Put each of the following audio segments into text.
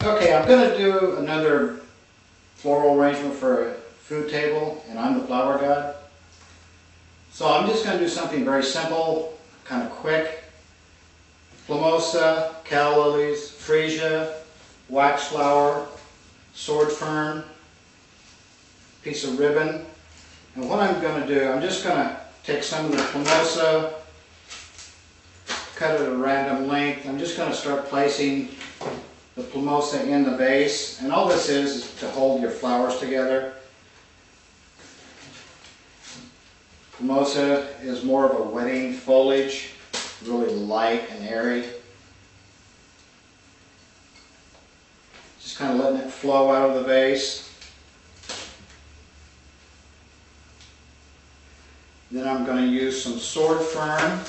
Okay, I'm going to do another floral arrangement for a food table, and I'm the Flowergod. So I'm just going to do something very simple, kind of quick. Plumosa, calla lilies, freesia, wax flower, sword fern, piece of ribbon. And what I'm going to do, I'm just going to take some of the plumosa, cut it at a random length. I'm just going to start placing the plumosa in the vase, and all this is to hold your flowers together. Plumosa is more of a wedding foliage, really light and airy. Just kind of letting it flow out of the vase. Then I'm going to use some sword fern.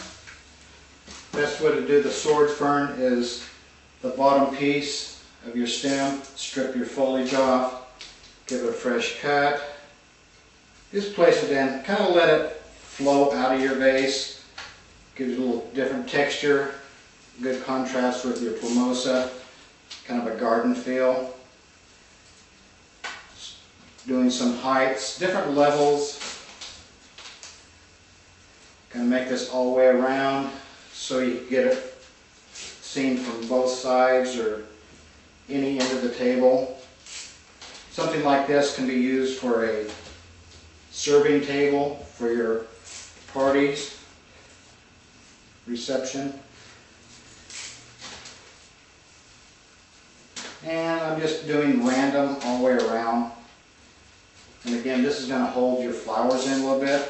Best way to do the sword fern is the bottom piece of your stem, strip your foliage off, give it a fresh cut. Just place it in, kind of let it flow out of your vase. Gives it a little different texture, good contrast with your plumosa, kind of a garden feel. Doing some heights, different levels. Going to make this all the way around so you can get it seen from both sides or any end of the table. Something like this can be used for a serving table for your parties, reception. And I'm just doing random all the way around. And again, this is going to hold your flowers in a little bit.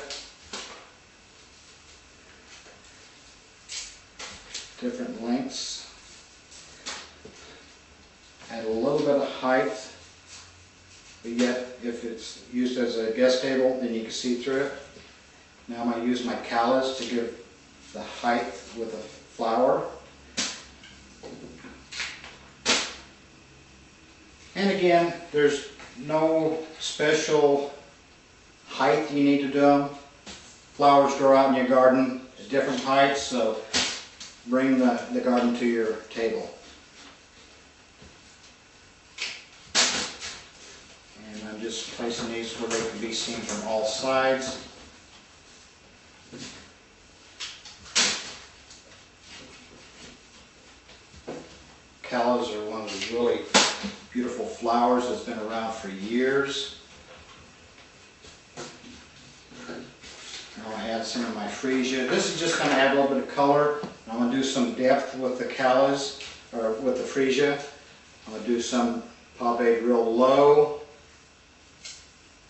Different lengths. Add a little bit of height, but yet if it's used as a guest table, then you can see through it. Now I'm going to use my callas to give the height with a flower. And again, there's no special height you need to do them. Flowers grow out in your garden at different heights, so bring the garden to your table. And I'm just placing these where they can be seen from all sides. Callas are one of the really beautiful flowers that's been around for years. I'm going to add some of my freesia. This is just going to add a little bit of color. I'm going to do some depth with the callas, or with the freesia. I'm going to do some paved real low.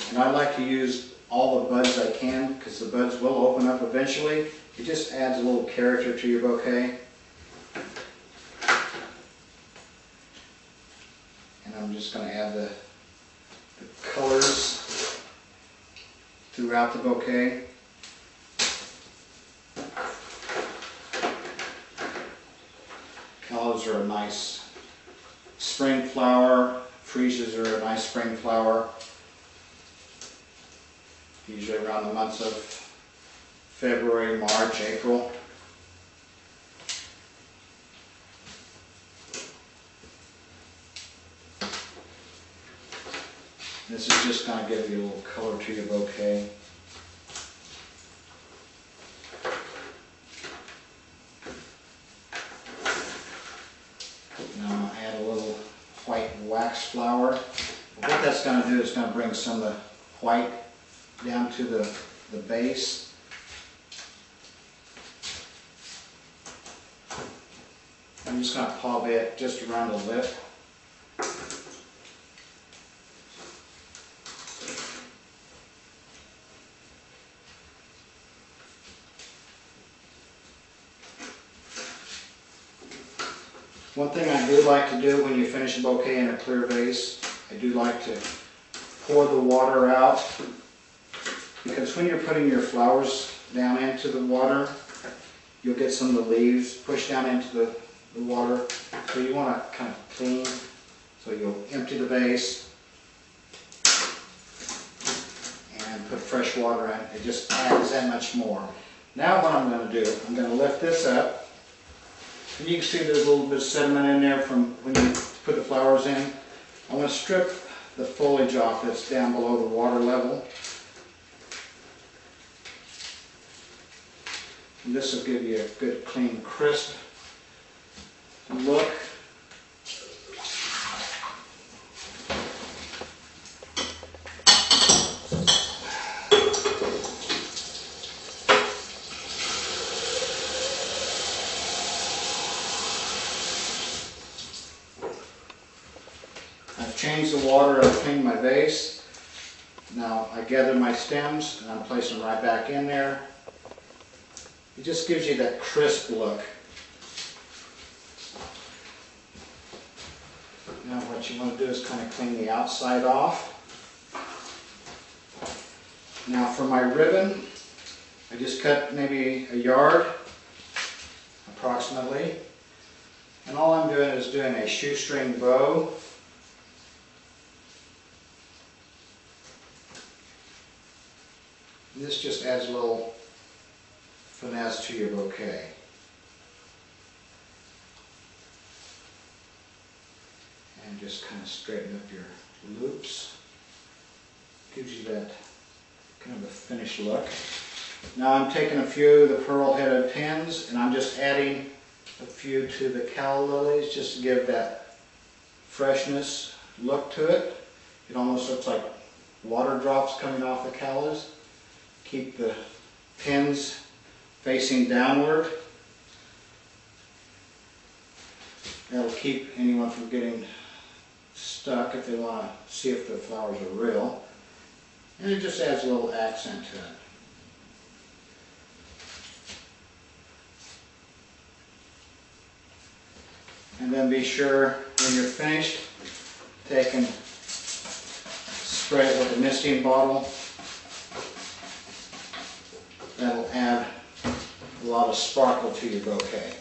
And I like to use all the buds I can because the buds will open up eventually. It just adds a little character to your bouquet. And I'm just going to add the colors throughout the bouquet. Callas are a nice spring flower. Freesias are a nice spring flower. Usually around the months of February, March, April. This is just going to give you a little color to your bouquet. Now I'm going to add a little white wax flower. What that's going to do is going to bring some of the white down to the base. I'm just going to pop it just around the lip. One thing I do like to do when you finish a bouquet in a clear vase, I do like to pour the water out, because when you're putting your flowers down into the water, you'll get some of the leaves pushed down into the water. So you want to kind of clean, so you'll empty the vase and put fresh water in. It just adds that much more. Now what I'm going to do, I'm going to lift this up. And you can see there's a little bit of sediment in there from when you put the flowers in, I want to strip the foliage off that's down below the water level. And this will give you a good, clean, crisp look. I've changed the water, I've cleaned my vase. Now I gather my stems and I'm placing them right back in there. It just gives you that crisp look. Now what you want to do is kind of clean the outside off. Now for my ribbon, I just cut maybe a yard approximately. And all I'm doing is doing a shoestring bow. And this just adds a little finesse to your bouquet. And just kind of straighten up your loops. Gives you that kind of a finished look. Now I'm taking a few of the pearl-headed pins and I'm just adding a few to the calla lilies just to give that freshness look to it. It almost looks like water drops coming off the callas. Keep the pins facing downward. That'll keep anyone from getting stuck if they want to see if the flowers are real. And it just adds a little accent to it. And then be sure when you're finished, take and spray it with a misting bottle. That'll add a lot of sparkle to your bouquet.